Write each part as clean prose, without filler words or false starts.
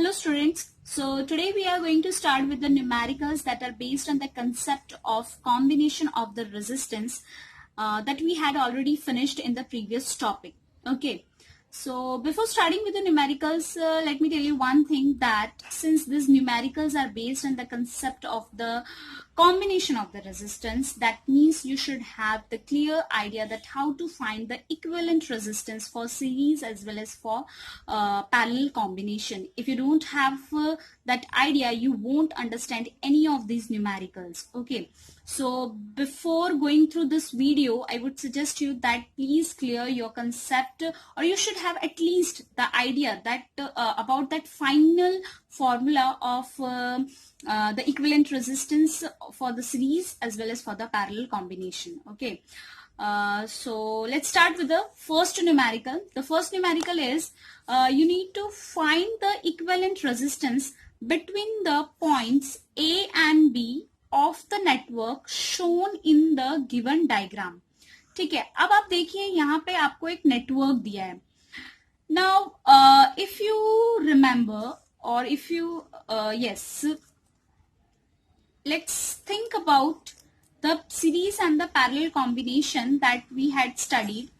Hello students, so today we are going to start with the numericals that are based on the concept of combination of the resistance that we had already finished in the previous topic. Okay, so before starting with the numericals, let me tell you one thing, that since these numericals are based on the concept of the combination of the resistance, that means you should have the clear idea that how to find the equivalent resistance for series as well as for parallel combination. If you don't have that idea, you won't understand any of these numericals. Okay, so before going through this video, I would suggest you that please clear your concept, or you should have at least the idea that about that final formula of the equivalent resistance for the series as well as for the parallel combination. Okay, so let's start with the first numerical. The first numerical is you need to find the equivalent resistance between the points A and B of the network shown in the given diagram. ठीक है, अब आप देखिए यहाँ पे आपको एक network दिया है. Now if you remember, or if you let's think about the series and the parallel combination that we had studied.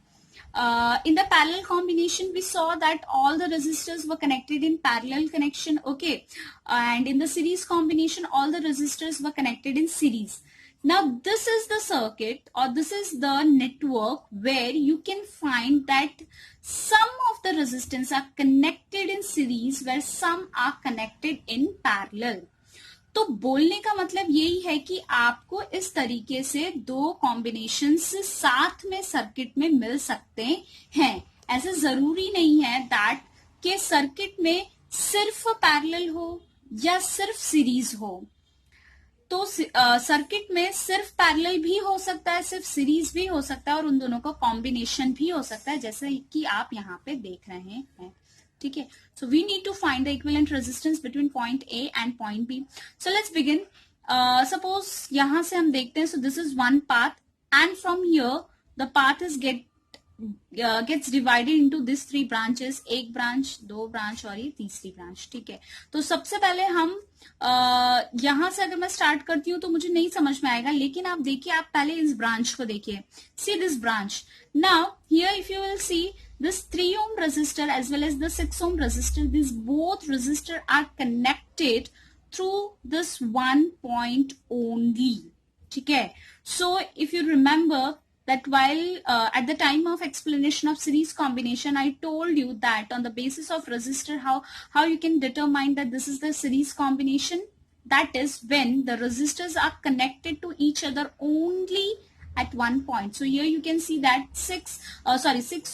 In the parallel combination, we saw that all the resistors were connected in parallel connection. Okay, and in the series combination, all the resistors were connected in series. Now this is the circuit, or this is the network where you can find that some of the resistance are connected in series where some are connected in parallel. तो बोलने का मतलब यही है कि आपको इस तरीके से दो कॉम्बिनेशंस साथ में सर्किट में मिल सकते हैं. ऐसे जरूरी नहीं है दैट के सर्किट में सिर्फ पैरेलल हो या सिर्फ सीरीज हो. तो सर्किट में सिर्फ पैरेलल भी हो सकता है, सिर्फ सीरीज भी हो सकता है, और उन दोनों का कॉम्बिनेशन भी हो सकता है, जैसे कि आप यहाँ पे देख रहे हैं. ठीक है, so we need to find the equivalent resistance between point A and point B. So let's begin. Suppose यहाँ से हम देखते हैं, so this is one path, and from here the path is gets divided into these three branches. एक branch, दो branch और ये तीसरी ब्रांच. ठीक है, तो सबसे पहले हम यहाँ से अगर मैं स्टार्ट करती हूँ तो मुझे नहीं समझ में आएगा, लेकिन आप देखिए, आप पहले इस ब्रांच को देखिए. See this branch. Now here if you will see this 3 ohm resistor as well as the 6 ohm resistor, these both resistor are connected through this one point only. ठीक है, so if you remember that while at the time of explanation of series combination, I told you that on the basis of resistor, how you can determine that this is the series combination. That is when the resistors are connected to each other only at one point. So here you can see that 6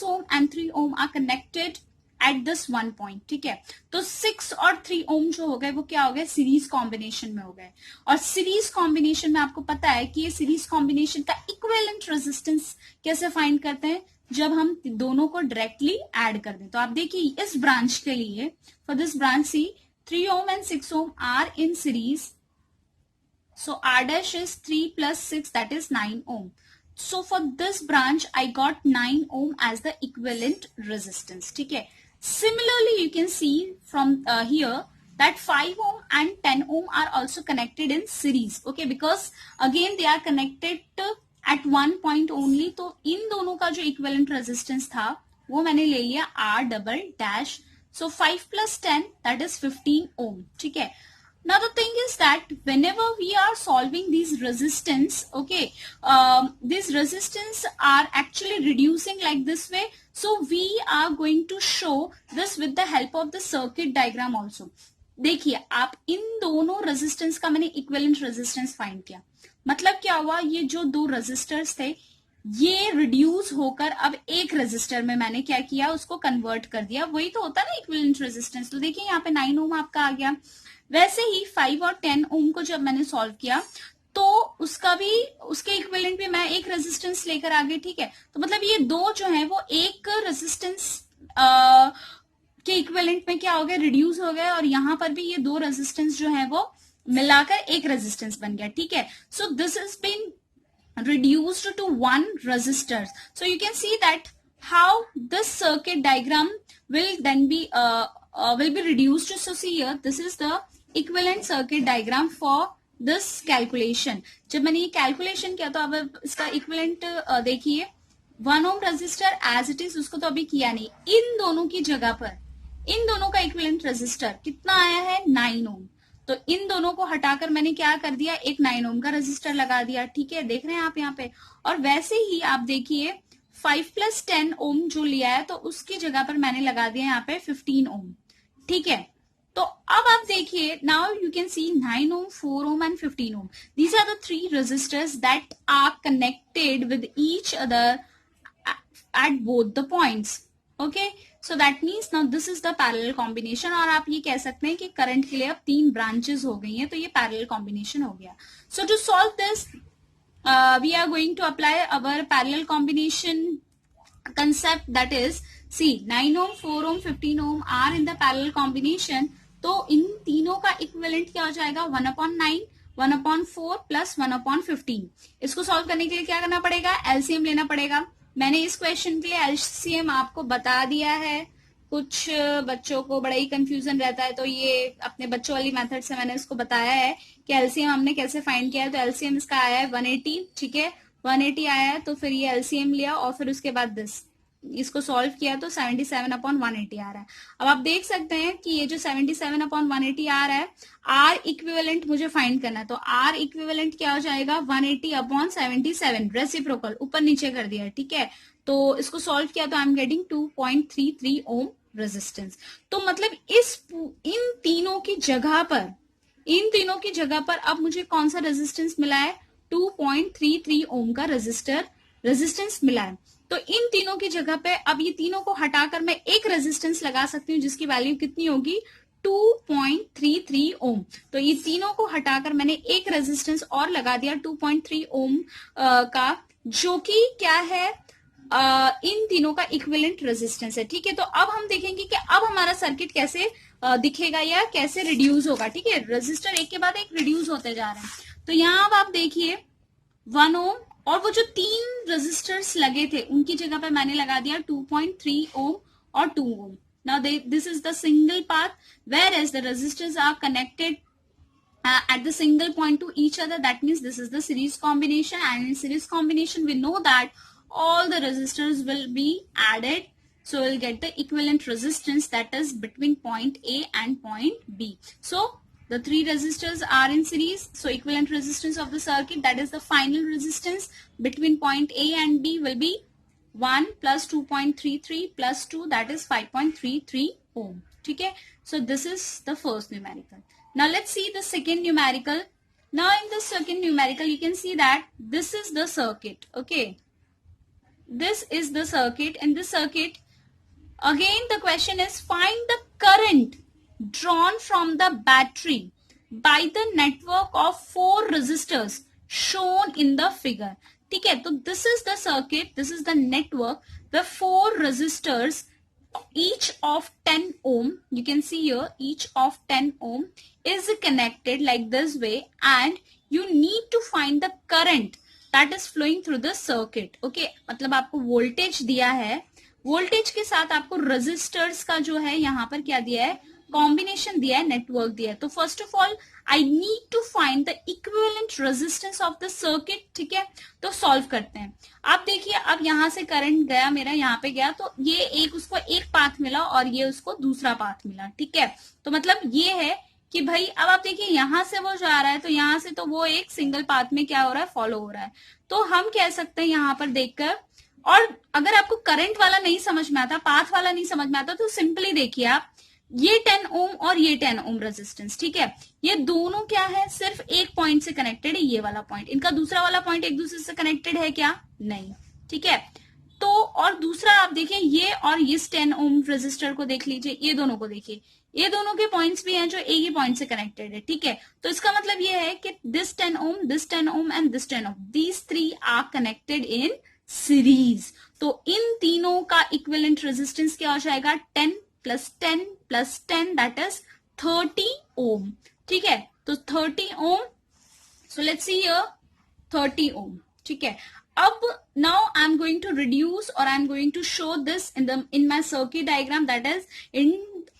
ohm and 3 ohm are connected at this one point. ठीक है, तो 6 और 3 ohm जो हो गए वो क्या हो गए, सीरीज कॉम्बिनेशन में हो गए. और सीरीज कॉम्बिनेशन में आपको पता है कि ये सीरीज कॉम्बिनेशन का इक्विवेलेंट रेजिस्टेंस कैसे फाइंड करते हैं, जब हम दोनों को डायरेक्टली ऐड कर दें. तो आप देखिए इस ब्रांच के लिए, for this branch see 3 ohm and 6 ohm are in series. So R dash is 3 plus 6, that is 9 ohm. So for this branch, I got 9 ohm as the equivalent resistance. ठीक है. Similarly, you can see from here that 5 ohm and 10 ohm are also connected in series. Okay, because again they are connected at one point only. तो इन दोनों का जो equivalent resistance था वो मैंने ले लिया R double dash. So 5 plus 10, that is 15 ohm. ठीक है. Now the thing is that whenever we are solving these resistance, okay, these resistance are actually reducing like this way. So we are going to show this with the help of the circuit diagram also. देखिए, आप इन दोनों resistance का मैंने equivalent resistance find किया. मतलब क्या हुआ, ये जो दो resistors थे ये रिड्यूस होकर अब एक रेजिस्टर में मैंने क्या किया, उसको कन्वर्ट कर दिया. वही तो होता है ना इक्विवेलेंट रेजिस्टेंस. तो देखिए यहाँ पे 9 ओम आपका आ गया. वैसे ही 5 और 10 ओम को जब मैंने सॉल्व किया तो उसका भी, उसके इक्विवेलेंट भी मैं एक रेजिस्टेंस लेकर आ गई. ठीक है, तो मतलब ये दो जो है वो एक रेजिस्टेंस के इक्विवेलेंट में क्या हो गया, रिड्यूस हो गए, और यहाँ पर भी ये दो रेजिस्टेंस जो है वो मिलाकर एक रेजिस्टेंस बन गया. ठीक है, so this is been reduced to one resistor. So you can see that how this circuit diagram will then be will be reduced. So see here, this is the equivalent circuit diagram for this calculation. जब मैंने ये calculation किया तो अब इसका equivalent देखिए, 1 ohm resistor as it is उसको तो अभी किया नहीं, इन दोनों की जगह पर इन दोनों का इक्विवेलेंट रेजिस्टर कितना आया है 9 ओम। तो इन दोनों को हटाकर मैंने क्या कर दिया, एक 9 ओम का रेजिस्टर लगा दिया। ठीक है, देख रहे हैं आप यहाँ पे। और वैसे ही आप देखिए 5 + 10 ओम जो लिया है तो उसकी जगह पर मैंने लगा दिया यहाँ पे 15 ओम। ठीक है, तो अब आप देखिए, now you can see 9 ohm, 4 ohm and 15 ohm. These are the 3 resistors that are connected with each other at both the points. Okay, so that means now this is the parallel combination. और आप ये कह सकते हैं कि current के लिए अब 3 ब्रांचेस हो गई हैं, तो ये पैरेलल कॉम्बिनेशन हो गया। So to solve this we are going to apply our parallel combination concept, that is, see 9 ohm, 4 ohm, 15 ohm are in the parallel combination. तो इन तीनों का इक्विवेलेंट क्या हो जाएगा, 1/9, 1/4 प्लस 1/15। इसको सॉल्व करने के लिए क्या करना पड़ेगा, एलसीएम लेना पड़ेगा। मैंने इस क्वेश्चन के लिए एलसीएम आपको बता दिया है। कुछ बच्चों को बड़ा ही कंफ्यूजन रहता है, तो ये अपने बच्चों वाली मेथड से मैंने इसको बताया है कि एलसीएम हमने कैसे फाइंड किया है। तो एलसीएम इसका आया है 180। ठीक है, 180 आया है, तो फिर ये एलसीएम लिया और फिर उसके बाद इसको सॉल्व किया तो 77/180 आ रहा है। अब आप देख सकते हैं कि ये जो 77/180 आ रहा है, आर इक्विवेलेंट मुझे फाइंड करना है। तो आर इक्विवेलेंट क्या हो जाएगा, 180/77, रेसिप्रोकल ऊपर नीचे कर दिया। ठीक है, तो इसको सॉल्व किया तो I am getting 2.33 ohm resistance. तो मतलब इन तीनों की जगह पर अब मुझे कौन सा रेजिस्टेंस मिला है, 2.33 ओम का रेजिस्टेंस मिला है। तो इन तीनों की जगह पे अब ये तीनों को हटाकर मैं एक रेजिस्टेंस लगा सकती हूँ जिसकी वैल्यू कितनी होगी, 2.33 ओम। तो ये तीनों को हटाकर मैंने एक रेजिस्टेंस और लगा दिया 2.3 ओम का, जो कि क्या है, इन तीनों का इक्विवेलेंट रेजिस्टेंस है। ठीक है, तो अब हम देखेंगे कि अब हमारा सर्किट कैसे दिखेगा या कैसे रिड्यूस होगा। ठीक है, रेजिस्टर एक के बाद एक रिड्यूस होते जा रहे हैं। तो यहाँ अब आप देखिए 1 ओम, और वो जो 3 रेजिस्टर्स लगे थे उनकी जगह पे मैंने लगा दिया 2.3 ओम और 2 ohm. Now this is the single path, where as the resistors are connected at the single point to each other. That means this is the series combination, and in series combination we know that all the resistors will be added, so we'll get the equivalent resistance that is between point A and point B. So the 3 resistors are in series, so equivalent resistance of the circuit, that is the final resistance between point A and B, will be 1 plus 2.33 plus 2, that is 5.33 ohm. Okay, so this is the first numerical. Now let's see the second numerical. Now in the second numerical you can see that this is the circuit. Okay, this is the circuit. In this circuit, again the question is find the current drawn from the battery by the network of 4 resistors shown in the figure. ठीक है, तो this is the circuit, this is the network, the 4 resistors, each of 10 ohm, you can see here each of 10 ohm is connected like this way, and you need to find the current that is flowing through the circuit. Okay, मतलब आपको voltage दिया है, voltage के साथ आपको resistors का जो है यहाँ पर क्या दिया है, कॉम्बिनेशन दिया है, नेटवर्क दिया है। तो first of all I need to find the equivalent resistance of the circuit. ठीक है, तो सॉल्व करते हैं। आप देखिए, अब यहां से करंट गया मेरा, यहाँ पे गया, तो ये उसको एक पाथ मिला और ये उसको दूसरा पाथ मिला। ठीक है, तो मतलब ये है कि भाई अब आप देखिए यहां से वो जा रहा है, तो यहां से तो वो एक सिंगल पाथ में क्या हो रहा है, फॉलो हो रहा है। तो हम कह सकते हैं यहाँ पर देखकर, और अगर आपको करंट वाला नहीं समझ में आता, पाथ वाला नहीं समझ में आता, तो सिंपली देखिए आप, ये 10 ओम और ये 10 ओम रेजिस्टेंस, ठीक है, ये दोनों क्या है, सिर्फ एक पॉइंट से कनेक्टेड है, ये वाला पॉइंट। इनका दूसरा वाला पॉइंट एक दूसरे से कनेक्टेड है क्या, नहीं। ठीक है, तो और दूसरा आप देखिए ये और इस 10 ओम रेजिस्टर को देख लीजिए, ये दोनों को देखिए, ये दोनों के पॉइंट्स भी हैं जो एक ही पॉइंट से कनेक्टेड है। ठीक है, तो इसका मतलब ये है कि this 10 ohm and this 10 ohm, these 3 are connected in series. तो इन तीनों का इक्विवेलेंट रेजिस्टेंस क्या हो जाएगा, 10 + 10 + 10, दैट इज 30 ओम। ठीक है, तो 30 ohm, so let's see here 30 ओम। ठीक है, अब now I am going to reduce और I am going to show this in my circuit diagram, that is in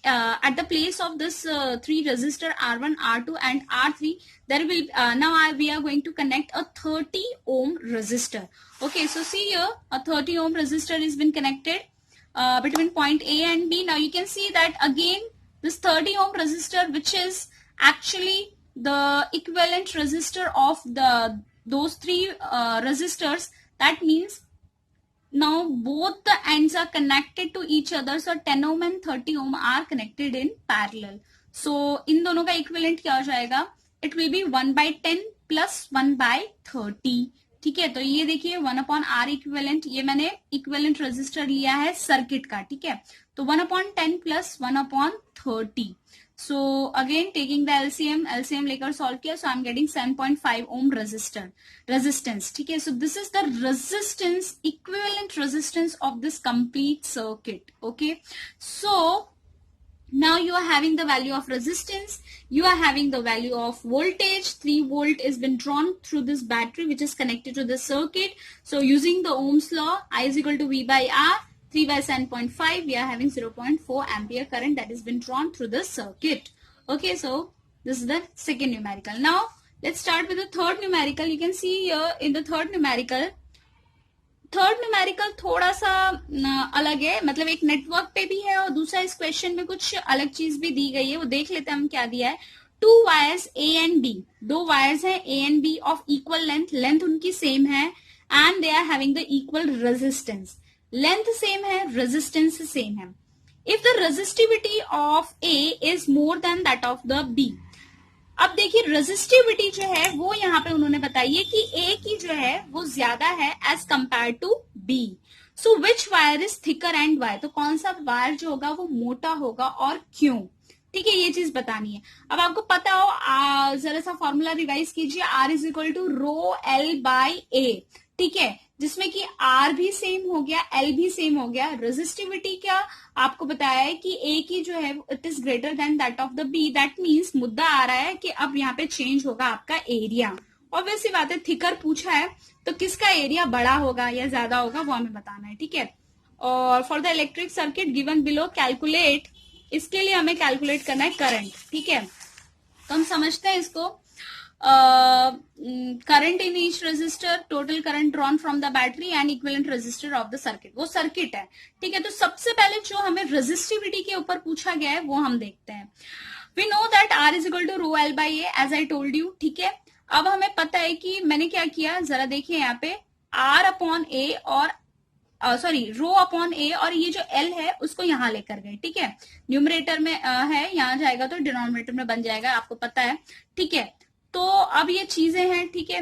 at the place of this three resistor R1, R2 and R3, there will we are going to connect a 30 ohm resistor. Okay, so see here, a 30 ohm resistor has been connected between point A and B. Now you can see that again this 30 ohm resistor, which is actually the equivalent resistor of those three resistors, that means now both the ends are connected to each other, so 10 ohm and 30 ohm are connected in parallel. So इन दोनों का equivalent क्या हो जाएगा? It will be 1/10 plus 1/30. ठीक है, तो ये देखिए 1/R equivalent, ये मैंने equivalent resistor लिया है सर्किट का. ठीक है, तो 1/10 plus 1/30. So again taking the LCM लेकर solve किया, so I'm getting 7.5 ohm resistance. ठीक है, so this is the resistance, equivalent resistance of this complete circuit. Okay, so now you are having the value of resistance, you are having the value of voltage. 3 volt is been drawn through this battery which is connected to the circuit. So using the Ohm's law, I is equal to V by R. 3 by 7.5, we are having 0.4 ampere current that has been drawn through the circuit. Okay, so this is the second numerical. Now let's start with the third numerical. You can see here in the third numerical थोड़ा सा अलग है, मतलब एक network पे भी है और दूसरा इस क्वेश्चन में कुछ अलग चीज भी दी गई है, वो देख लेते हैं हम क्या दिया है. 2 wires A and B, 2 wires हैं A and B of equal length उनकी सेम है and they are having the equal resistance. Length same है, रेजिस्टेंस सेम है. If the resistivity of A is more than that of the B. अब देखिए resistivity जो है वो यहाँ पे उन्होंने बताई है कि A की जो है वो ज्यादा है as compare to B. So which wire is thicker and why, तो कौन सा वायर जो होगा वो मोटा होगा और क्यों. ठीक है, ये चीज बतानी है. अब आपको पता हो, जरा सा फॉर्मूला रिवाइज कीजिए. R is equal to rho L by A. ठीक है, जिसमें कि R भी सेम हो गया, L भी सेम हो गया. रेजिस्टिविटी क्या आपको बताया है कि A की जो है it is greater than that of the B. That means मुद्दा आ रहा है कि अब यहाँ पे चेंज होगा आपका एरिया. ऑब्वियसली बात है, थिकर पूछा है तो किसका एरिया बड़ा होगा या ज्यादा होगा वो हमें बताना है. ठीक है, और for the electric circuit given below calculate, इसके लिए हमें कैलकुलेट करना है करंट. ठीक है, तो हम समझते हैं इसको. Current in each resistor, total current drawn from the battery and equivalent resistor of the circuit. वो सर्किट है. ठीक है, तो सबसे पहले जो हमें रेजिस्टिविटी के ऊपर पूछा गया है वो हम देखते हैं. We know that R is equal to rho L by A as I told you. ठीक है, अब हमें पता है कि मैंने क्या किया, जरा देखिए यहाँ पे R अपॉन A और रो अपॉन A और ये जो L है उसको यहाँ लेकर गए. ठीक है, न्यूमरेटर में है, यहाँ जाएगा तो डिनोमिनेटर में बन जाएगा, आपको पता है. ठीक है, तो अब ये चीजें हैं. ठीक है,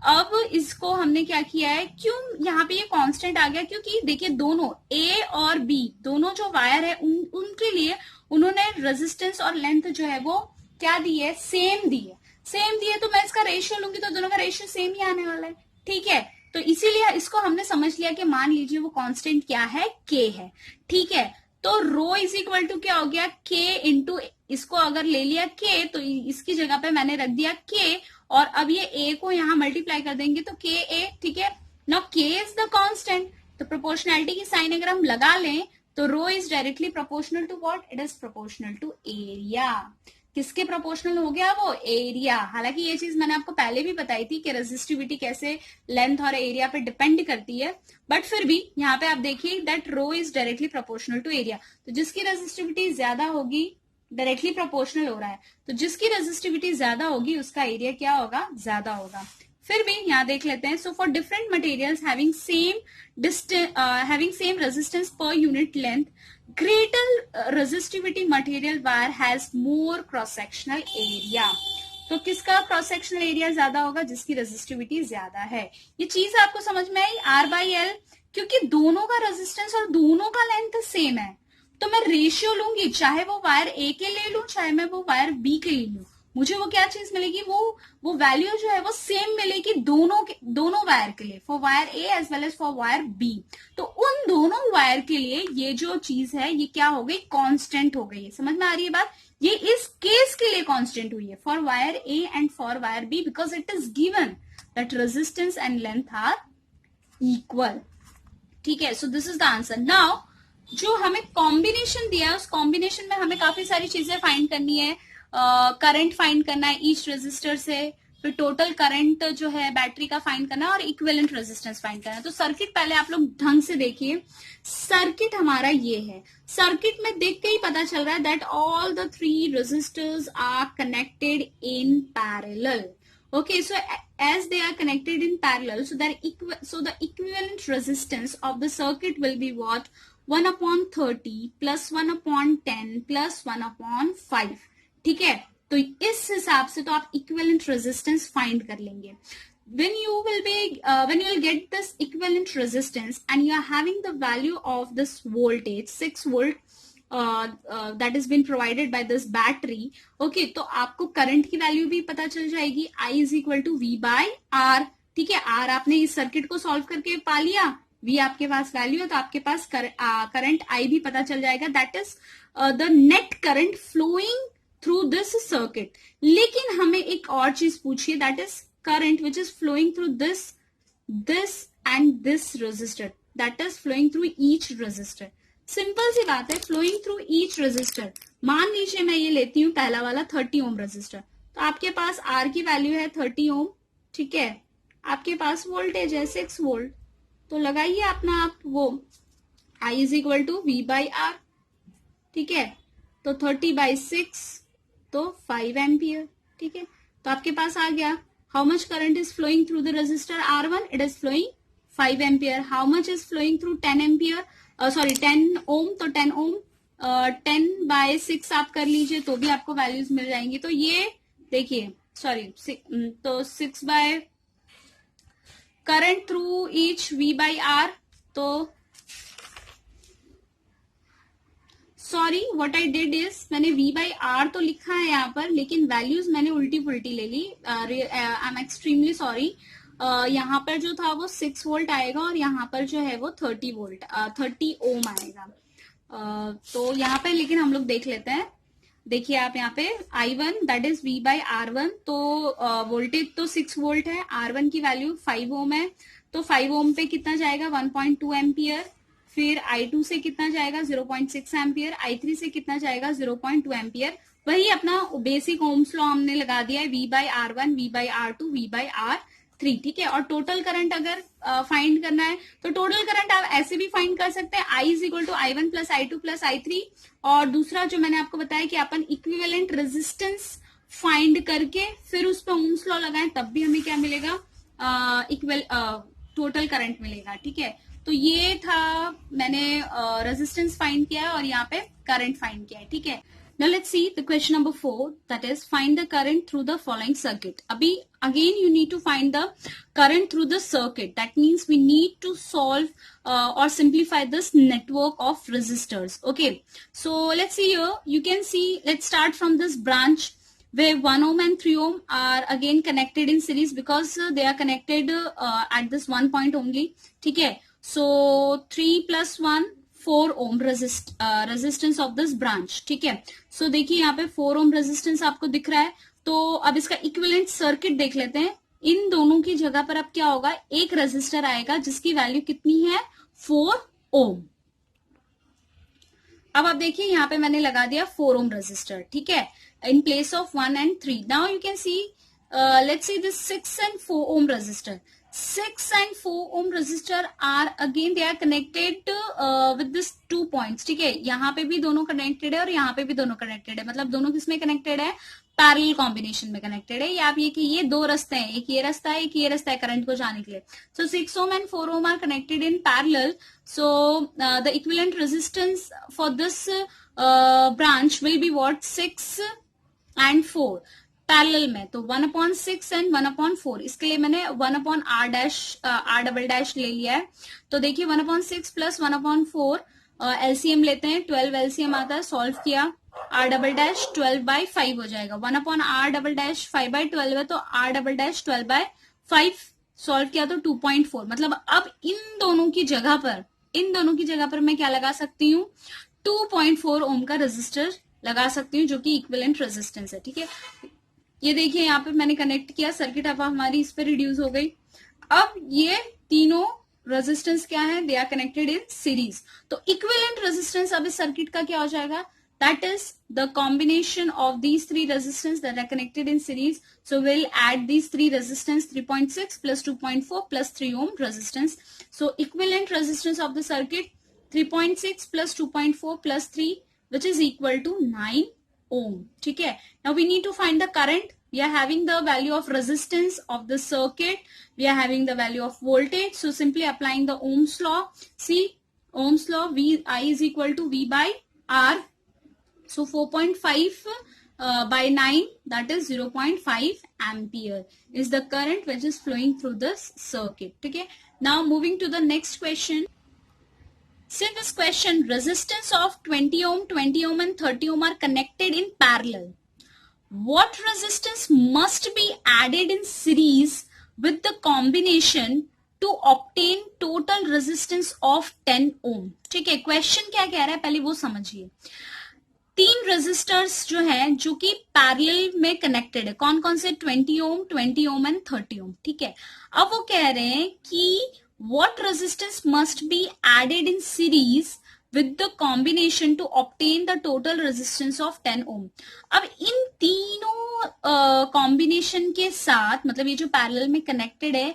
अब इसको हमने क्या किया है, क्यों यहाँ पे ये कांस्टेंट आ गया, क्योंकि देखिए दोनों A और B दोनों जो वायर है उनके लिए उन्होंने रेजिस्टेंस और लेंथ जो है वो क्या दी है, सेम दी है. तो मैं इसका रेशियो लूंगी तो दोनों का रेशियो सेम ही आने वाला है. ठीक है, तो इसीलिए इसको हमने समझ लिया कि मान लीजिए वो कांस्टेंट क्या है, K है. ठीक है, तो रो इज इक्वल टू क्या हो गया, K इंटू, इसको अगर ले लिया K तो इसकी जगह पे मैंने रख दिया K और अब ये A को यहाँ मल्टीप्लाई कर देंगे तो KA. ठीक है, now K is the constant, तो प्रोपोर्शनैलिटी की साइन अगर हम लगा लें तो rho is directly proportional to what, it is proportional to area. किसके प्रोपोर्शनल हो गया, वो एरिया. हालांकि ये चीज मैंने आपको पहले भी बताई थी कि रेजिस्टिविटी कैसे लेंथ और एरिया पे डिपेंड करती है, बट फिर भी यहाँ पे आप देखिए that rho is directly proportional to area. तो जिसकी रेजिस्टिविटी ज्यादा होगी, डायरेक्टली प्रोपोर्शनल हो रहा है, तो जिसकी रेजिस्टिविटी ज्यादा होगी उसका एरिया क्या होगा, ज्यादा होगा. फिर भी यहाँ देख लेते हैं. So for different materials having same resistance per unit length, greater resistivity material wire has more cross sectional area. तो किसका क्रॉस सेक्शनल एरिया ज्यादा होगा, जिसकी रेजिस्टिविटी ज्यादा है. ये चीज आपको समझ में आई, R बाई L, क्योंकि दोनों का रेजिस्टेंस और दोनों का लेंथ सेम है तो मैं रेशियो लूंगी, चाहे वो वायर A के ले लूं चाहे मैं वो वायर B के ले लूं, मुझे वो क्या चीज मिलेगी, वो वैल्यू जो है वो सेम मिलेगी दोनों वायर के लिए, for wire A as well as for wire B. तो उन दोनों वायर के लिए ये जो चीज है ये क्या हो गई, कांस्टेंट हो गई है. समझ में आ रही है बात, ये इस केस के लिए कांस्टेंट हुई है, for wire A and for wire B, because it is given that resistance and length are equal. ठीक है, so this is the answer. Now जो हमें कॉम्बिनेशन दिया है उस कॉम्बिनेशन में हमें काफी सारी चीजें फाइंड करनी है। करंट फाइंड करना है ईच रेजिस्टर से, फिर टोटल करंट जो है बैटरी का फाइंड करना है और इक्विवेलेंट रेजिस्टेंस फाइंड करना है। तो सर्किट पहले आप लोग ढंग से देखिए, सर्किट हमारा ये है। सर्किट में देख के ही पता चल रहा है that all the 3 resistors are connected in parallel. Okay, so as they are connected in parallel, so the equivalent resistance of the circuit will be what? 1/30 plus 1/10 plus 1/5। ठीक है, तो इस हिसाब से तो आप equivalent resistance find कर लेंगे। When you will get this equivalent resistance and you are having the value of this voltage 6 volt that is been provided by this battery, okay, तो आपको करंट की वैल्यू भी पता चल जाएगी, I is equal to V by R। ठीक है, R आपने इस सर्किट को सॉल्व करके पा लिया, V आपके पास वैल्यू है तो आपके पास करंट I भी पता चल जाएगा, that is the net current flowing through this circuit. लेकिन हमें एक और चीज पूछिए, that is current which is flowing through this and this resistor, that is flowing through each resistor. Simple सी बात है, फ्लोइंग थ्रू ईच रेजिस्टर। मान लीजिए मैं ये लेती हूँ पहला वाला 30 ओम रेजिस्टर, तो आपके पास आर की वैल्यू है 30 ओम। ठीक है, आपके पास वोल्टेज है 6 वोल्ट, तो लगाइए अपना आप वो I is equal to V by R. ठीक है, तो 30/6 तो 5 एम्पियर। ठीक है, तो आपके पास आ गया how much current is flowing through the resistor R1, it is flowing 5 ampere. How much is flowing through 10 ampere, sorry 10 ohm, तो 10 ओम 10/6 आप कर लीजिए तो भी आपको वैल्यूज मिल जाएंगी। तो ये देखिए, सॉरी तो 6 by current through each V by R, तो sorry what I did is मैंने V बाई आर तो लिखा है यहाँ पर, लेकिन वैल्यूज मैंने उल्टी पुल्टी ले ली। I am extremely sorry. यहाँ पर जो था वो 6 वोल्ट आएगा और यहाँ पर जो है वो 30 वोल्ट 30 ओम आएगा। तो यहाँ पे लेकिन हम लोग देख लेते हैं। देखिए आप यहाँ पे I1 that is V by R1, तो वोल्टेज तो 6 वोल्ट है, R1 की वैल्यू 5 ओम है, तो 5 ओम पे कितना जाएगा 1.2 एम्पियर। फिर I2 से कितना जाएगा 0.6 एम्पियर, I3 से कितना जाएगा 0.2 एम्पियर। वही अपना बेसिक ओम्स लॉ हमने लगा दिया है, V by R1, V by R2, V by R3। ठीक है, और टोटल करंट अगर फाइंड करना है तो टोटल करंट आप ऐसे भी फाइंड कर सकते हैं, I is equal to I1 plus I2 plus I3। और दूसरा जो मैंने आपको बताया कि अपन इक्विवेलेंट रेजिस्टेंस फाइंड करके फिर उस पर ओम्स लॉ लगाएं, तब भी हमें क्या मिलेगा, टोटल करंट मिलेगा। ठीक है, तो ये था, मैंने रेजिस्टेंस फाइंड किया है और यहाँ पे करंट फाइंड किया है। ठीक है, now let's see the question number 4, that is find the current through the following circuit। अभी again you need to find the current through the circuit, that means we need to solve or simplify this network of resistors। Okay, so let's see here, you can see, let's start from this branch where 1 ohm and 3 ohm are again connected in series because they are connected at this one point only। ठीक है, so 3 plus 1 4 ohm resistance of this branch. ठीक है, सो देखिए यहाँ पे 4 ohm resistance आपको दिख रहा है। तो अब इसका इक्विवेलेंट सर्किट देख लेते हैं। इन दोनों की जगह पर अब क्या होगा, एक रेजिस्टर आएगा जिसकी वैल्यू कितनी है 4 ओम। अब आप देखिए यहाँ पे मैंने लगा दिया 4 ओम रेजिस्टर। ठीक है, in place of 1 and 3। Now you can see, let's see this 6 and 4 ohm resistor. 6 and 4 ohm resistor are again they are connected with this 2 points। ठीक है, यहाँ पे भी दोनों कनेक्टेड है और यहाँ पे भी दोनों कनेक्टेड है, मतलब दोनों किसमें कनेक्टेड है, पैरेलल कॉम्बिनेशन में कनेक्टेड है। या आप ये कि ये दो रास्ते हैं, एक ये रास्ता है, एक ये रास्ता है करंट को जाने के लिए। सो 6 ohm and 4 ohm are connected in parallel, so the equivalent resistance for this branch will be what, 6 and 4 parallel में, तो 1/6 एंड 1/4। इसके लिए मैंने 1/r डबल डैश ले लिया है। तो देखिए 1/6 प्लस 1/4 एलसीएम लेते हैं, 12 एलसीएम आता है, सॉल्व किया, r डबल डैश 12/5 हो जाएगा। 1/r डबल डैश 5/12 है, तो r डबल डैश 12/5 सॉल्व किया तो 2.4। मतलब अब इन दोनों की जगह पर मैं क्या लगा सकती हूँ, 2.4 ओम का रेजिस्टर लगा सकती हूँ, जो कि इक्विवेलेंट रेजिस्टेंस है। ठीक है, ये देखिए यहाँ पे मैंने कनेक्ट किया सर्किट, अब हमारी इस पे रिड्यूस हो गई। अब ये तीनों रेजिस्टेंस क्या है, they are connected in series. तो इक्विवेलेंट रेजिस्टेंस अब इस सर्किट का क्या हो जाएगा, that is the combination of these three resistance that are connected in series. So we'll add these three resistance, 3.6 plus 2.4 plus 3 ohm resistance. So equivalent resistance of the circuit 3.6 plus 2.4 plus 3, which is equal to 9 ohm. ठीक है, now we need to find the current. We are having the value of resistance of the circuit, we are having the value of voltage, so simply applying the Ohm's law. See, Ohm's law, V I is equal to V by R. So 4.5 by 9, that is 0.5 ampere is the current which is flowing through this circuit. Okay, now moving to the next question. See this question, resistance of 20 ohm, 20 ohm and 30 ohm are connected in parallel. What resistance must be added in series with the combination to obtain total resistance of 10 ohm? ठीक है, question क्या कह रहा है पहले वो समझिए। तीन रेजिस्टर्स जो हैं जो कि पैरेलल में कनेक्टेड है, कौन कौन से, 20 ओम, 20 ओम एंड 30 ओम। ठीक है, अब वो कह रहे हैं कि what resistance must be added in series with the combination to obtain the total resistance of 10 ohm. अब इन तीनों कॉम्बिनेशन के साथ, मतलब ये जो पैरेलल में कनेक्टेड है,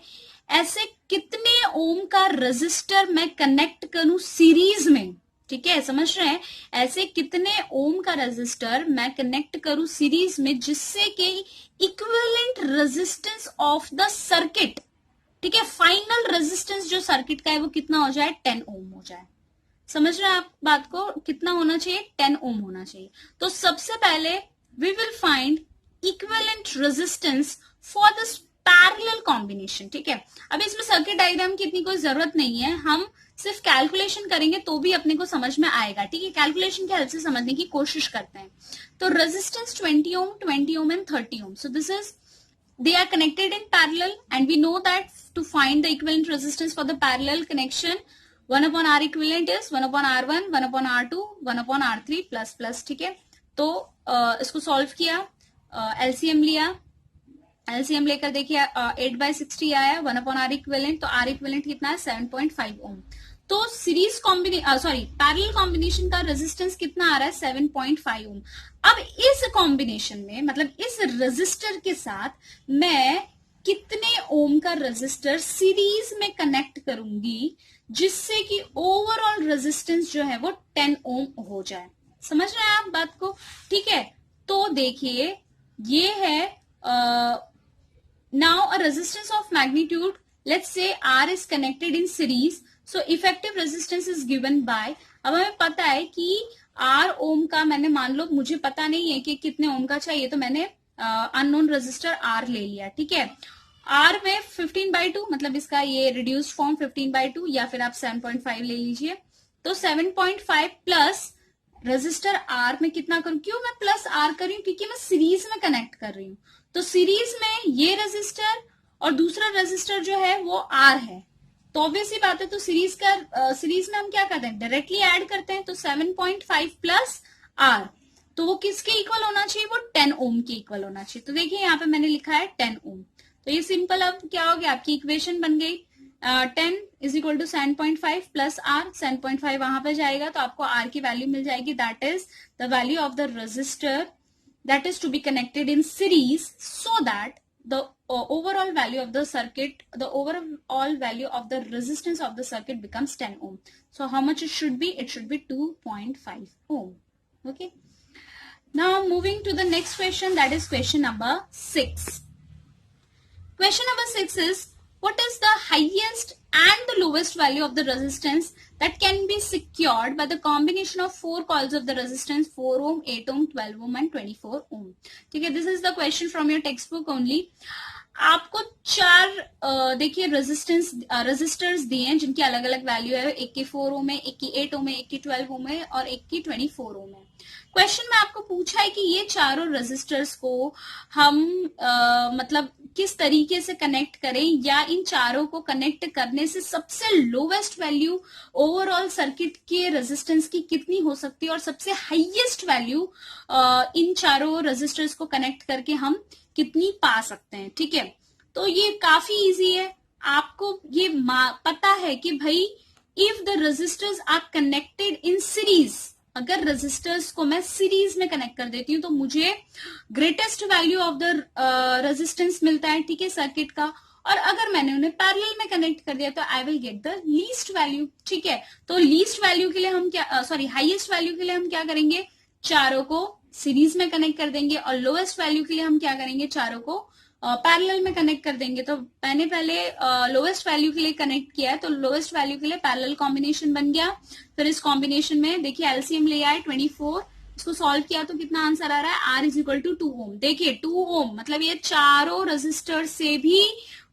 ऐसे कितने ओम का रेजिस्टर मैं कनेक्ट करूं सीरीज में। ठीक है, समझ रहे हैं, ऐसे कितने ओम का रेजिस्टर मैं कनेक्ट करूं सीरीज में जिससे कि equivalent resistance of the circuit, ठीक है, फाइनल रेजिस्टेंस जो सर्किट का है वो कितना हो जाए, 10 ओम हो जाए। समझ रहे हैं आप बात को, कितना होना चाहिए, 10 ओम होना चाहिए। तो सबसे पहले we will find equivalent resistance for this parallel combination. ठीक है, अब इसमें सर्किट डायग्राम की इतनी कोई जरूरत नहीं है, हम सिर्फ कैलकुलेशन करेंगे तो भी अपने को समझ में आएगा। ठीक है, कैलकुलेशन की हेल्प से समझने की कोशिश करते हैं। तो resistance 20 ohm, 20 ohm and 30 ohm, so this is, they are connected in parallel and we know that to find the equivalent resistance for the parallel connection 1 upon R equivalent is 1 upon R1, 1 upon R2, 1 upon R3 plus plus. ठीक है, तो इसको solve किया, LCM लिया, LCM लेकर देखिए 8/60 आया, 1 upon are equivalent, तो आर इक्विवेलेंट कितना है, 7.5 ओम। तो सीरीज पैरेलल कॉम्बिनेशन का रेजिस्टेंस कितना आ रहा है, 7.5 ओम। अब इस कॉम्बिनेशन में, मतलब इस रेजिस्टर के साथ मैं कितने ओम का रेजिस्टर सीरीज में कनेक्ट करूंगी जिससे कि ओवरऑल रेजिस्टेंस जो है वो 10 ओम हो जाए। समझ रहे हैं आप बात को? ठीक है, तो देखिए ये है now a resistance of magnitude, let's say R is connected in series, so effective resistance is given by, अब हमें पता है कि R ओम का, मैंने मान लो मुझे पता नहीं है कि कितने ओम का चाहिए, तो मैंने अननोन रेजिस्टर R ले लिया। ठीक है, R में 15/2, मतलब इसका ये रिड्यूस्ड फॉर्म 15/2, या फिर आप 7.5 ले लीजिए। तो 7.5 प्लस रेजिस्टर R में कितना करूं, क्यों मैं प्लस R कर रही हूं, क्योंकि मैं सीरीज में कनेक्ट कर रही हूं। तो सीरीज में ये रेजिस्टर और दूसरा रेजिस्टर जो है वो R है, तो ऑब्वियसली बात है, तो सीरीज में हम क्या करते हैं, डायरेक्टली ऐड करते हैं। तो 7.5 प्लस R, तो वो किसके इक्वल होना चाहिए, वो 10 ओम के इक्वल होना चाहिए। तो देखिए यहाँ पे मैंने लिखा है 10 ओम, तो ये सिंपल, अब क्या हो गया, आपकी इक्वेशन बन गई, 10 is equal to 7.5 plus R, 7.5 वहां पे जाएगा तो आपको R की वैल्यू मिल जाएगी, that is the value of the resistor that is to be connected in series, so that the overall value of the circuit, the overall value of the resistance of the circuit becomes 10 ohm. So how much it should be? It should be 2.5 ohm. Okay. Now moving to the next question, that is question number 6. Question number 6 is, what is the highest and the lowest value of the resistance that can be secured by the combination of 4 coils of the resistance 4 ohm, 8 ohm, 12 ohm and 24 ohm. ठीक है, this is the question from your textbook only. आपको 4 देखिए resistors दिए हैं जिनकी अलग अलग value है, एक की 4 ओम है, एक की 8 ओम है, एक की 12 ओम है और एक की 24 ओम है। क्वेश्चन में आपको पूछा है कि ये चारों रेजिस्टर्स को हम मतलब किस तरीके से कनेक्ट करें, या इन चारों को कनेक्ट करने से सबसे लोवेस्ट वैल्यू ओवरऑल सर्किट के रेजिस्टेंस की कितनी हो सकती है और सबसे हाईएस्ट वैल्यू इन चारों रेजिस्टर्स को कनेक्ट करके हम कितनी पा सकते हैं। ठीक है, तो ये काफी इजी है, आपको ये पता है कि भाई if the resistors are connected in series, अगर रेजिस्टर्स को मैं सीरीज में कनेक्ट कर देती हूँ तो मुझे greatest value of the resistance मिलता है, ठीक है, सर्किट का। और अगर मैंने उन्हें पैरेलल में कनेक्ट कर दिया तो I will get the least value, ठीक है। तो लीस्ट वैल्यू के लिए हम क्या सॉरी हाईएस्ट वैल्यू के लिए हम क्या करेंगे, चारों को सीरीज में कनेक्ट कर देंगे, और लोएस्ट वैल्यू के लिए हम क्या करेंगे, चारों को पैरेलल में कनेक्ट कर देंगे। तो मैंने पहले लोएस्ट वैल्यू के लिए कनेक्ट किया है, तो लोएस्ट वैल्यू के लिए पैरेलल कॉम्बिनेशन बन गया। फिर इस कॉम्बिनेशन में देखिए एलसीएम ले आए 24, इसको सॉल्व किया तो कितना आंसर आ रहा है, R इज इक्वल टू 2 ओम। देखिए 2 ओम मतलब ये चारों रजिस्टर से भी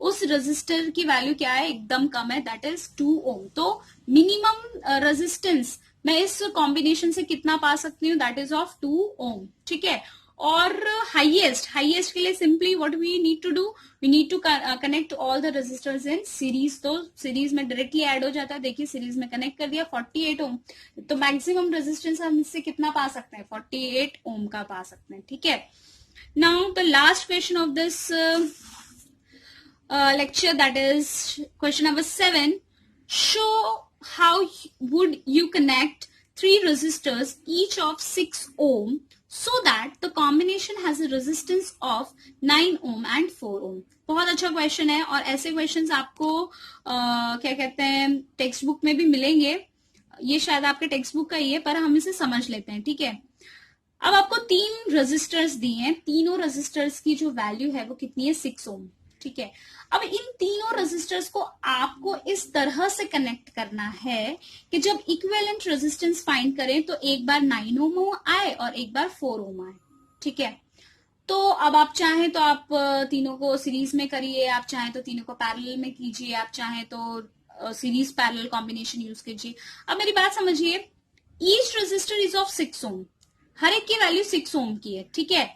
उस रजिस्टर की वैल्यू क्या है, एकदम कम है, दैट इज 2 ओम। तो मिनिमम रेजिस्टेंस मैं इस कॉम्बिनेशन से कितना पा सकती हूँ, दैट इज ऑफ 2 ओम, ठीक है। और हाईएस्ट के लिए simply what we need to do, we need to connect all the resistors in series. तो सीरीज में डायरेक्टली ऐड हो जाता है, देखिए सीरीज में कनेक्ट कर दिया 48 ओम, तो मैक्सिमम रेजिस्टेंस हम इससे कितना पा सकते हैं, 48 ओम का पा सकते हैं, ठीक है। Now the last question of this lecture, that is question number 7. Show how would you connect 3 resistors each of 6 ohm so that the combination has a resistance of 9 ohm and 4 ohm. बहुत अच्छा question है, और ऐसे questions आपको क्या कहते हैं text book में भी मिलेंगे। ये शायद आपके टेक्स्ट बुक का ही है, पर हम इसे समझ लेते हैं, ठीक है। अब आपको 3 रेजिस्टर्स दिए हैं, तीनों रेजिस्टर्स की जो वैल्यू है वो कितनी है, 6 ओम, ठीक है। अब इन तीनों रेजिस्टर्स को आपको इस तरह से कनेक्ट करना है कि जब इक्विवेलेंट रेजिस्टेंस फाइंड करें तो एक बार 9 ओम आए और एक बार 4 ओम आए, ठीक है। तो अब आप चाहें तो आप तीनों को सीरीज में करिए, आप चाहें तो तीनों को पैरेलल में कीजिए, आप चाहें तो सीरीज पैरेलल कॉम्बिनेशन यूज कीजिए। अब मेरी बात समझिए, ईच रेजिस्टर इज ऑफ 6 ओम, हर एक की वैल्यू 6 ओम की है, ठीक है।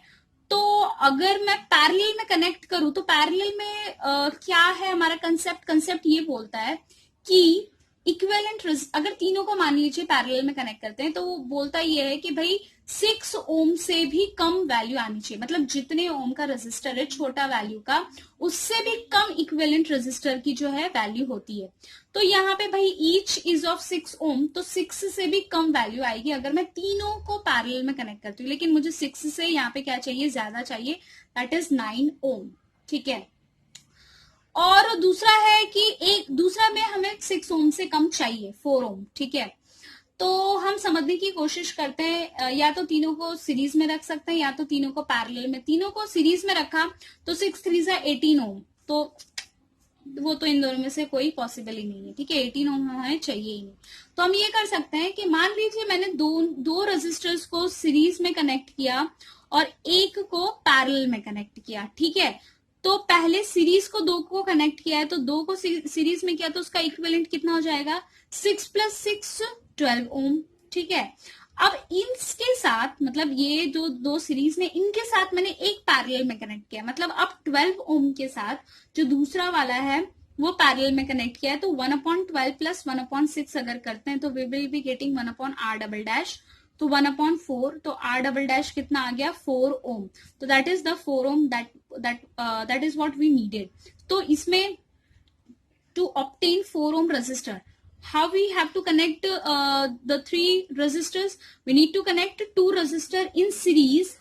तो अगर मैं पैरेलल में कनेक्ट करूं तो पैरेलल में क्या है हमारा कंसेप्ट ये बोलता है कि इक्विवेलेंट, अगर तीनों को मान लीजिए पैरेलल में कनेक्ट करते हैं तो वो बोलता ये है कि भाई 6 ओम से भी कम वैल्यू आनी चाहिए, मतलब जितने ओम का रेजिस्टर है छोटा वैल्यू का, उससे भी कम इक्विवेलेंट रेजिस्टर की जो है वैल्यू होती है। तो यहाँ पे भाई ईच इज ऑफ 6 ओम, तो 6 से भी कम वैल्यू आएगी अगर मैं तीनों को पैरेलल में कनेक्ट करती हूँ, लेकिन मुझे 6 से यहाँ पे क्या चाहिए, ज्यादा चाहिए, दैट इज 9 ओम, ठीक है। और दूसरा है कि दूसरा में हमें 6 ओम से कम चाहिए, 4 ओम, ठीक है। तो हम समझने की कोशिश करते हैं, या तो तीनों को सीरीज में रख सकते हैं या तो तीनों को पैरेलल में। तीनों को सीरीज में रखा तो 6 3 18 ओम, तो वो तो इन दोनों में से कोई पॉसिबल ही नहीं है, ठीक है, 18 ओम हमें चाहिए ही नहीं। तो हम ये कर सकते हैं कि मान लीजिए मैंने दो रेजिस्टर्स को सीरीज में कनेक्ट किया और एक को पैरेलल में कनेक्ट किया, ठीक है। तो पहले सीरीज को 2 को कनेक्ट किया है, तो 2 को सीरीज में किया तो उसका इक्विवेलेंट कितना हो जाएगा, 6 + 6 12 ओम, ठीक है। अब इसके साथ मतलब ये जो 2 सीरीज में, इनके साथ मैंने एक पैरेलल में कनेक्ट किया, मतलब अब 12 ओम के साथ जो दूसरा वाला है वो पैरेलल में कनेक्ट किया है, तो 1/12 + 1/6 अगर करते हैं तो we will be getting 1/r', तो 1/4, तो r' कितना आ गया, 4 ओम। तो that is the 4 ohm, that is what we needed. तो इसमें to obtain 4 ohm resistor, how we have to connect the 3 resistors, we need to connect 2 resistor in series,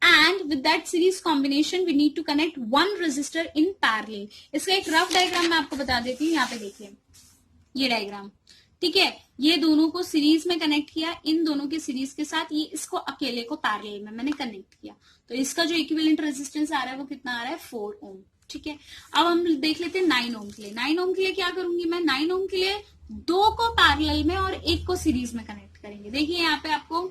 and with that series combination we need to connect 1 resistor in parallel. इसका एक rough diagram मैं आपको बता देती हूँ, यहाँ पे देखिए ये डायग्राम, ठीक है। ये दोनों को सीरीज में कनेक्ट किया, इन दोनों के सीरीज के साथ ये इसको अकेले को पैरेलल में मैंने कनेक्ट किया, तो इसका जो इक्विवेलेंट रेजिस्टेंस आ रहा है वो कितना आ रहा है, 4 ओम, ठीक है। अब हम देख लेते हैं 9 ओम के लिए। 9 ओम के लिए क्या करूंगी मैं, 9 ओम के लिए 2 को पैरेलल में और 1 को सीरीज में कनेक्ट करेंगे। देखिए यहाँ पे आपको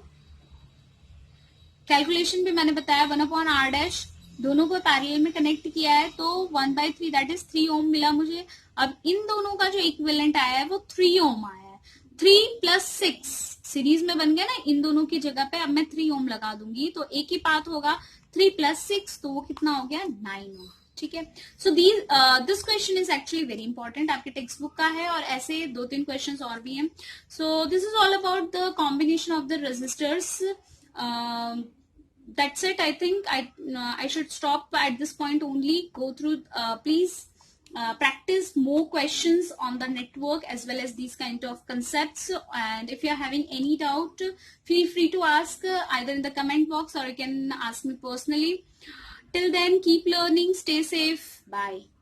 कैलकुलेशन भी मैंने बताया, 1/r', दोनों को पैरेलल में कनेक्ट किया है तो 1/3 दैट इज 3 ओम मिला मुझे। अब इन दोनों का जो इक्विवेलेंट आया है वो 3 ओम आया है, 3 + 6 सीरीज में बन गया ना, इन दोनों की जगह पे अब मैं 3 ओम लगा दूंगी तो एक ही पाथ होगा, 3 + 6 तो वो कितना हो गया, 9 ओम, ठीक है। So this question is actually very important, आपके टेक्स्ट बुक का है, और ऐसे 2-3 क्वेश्चंस और भी हैं। So this is all about the combination of the resistors. That's it. I think I should stop at this point only. Go through, please practice more questions on the network as well as these kind of concepts. And if you're having any doubt, feel free to ask either in the comment box or you can ask me personally. Till then, keep learning, stay safe, bye.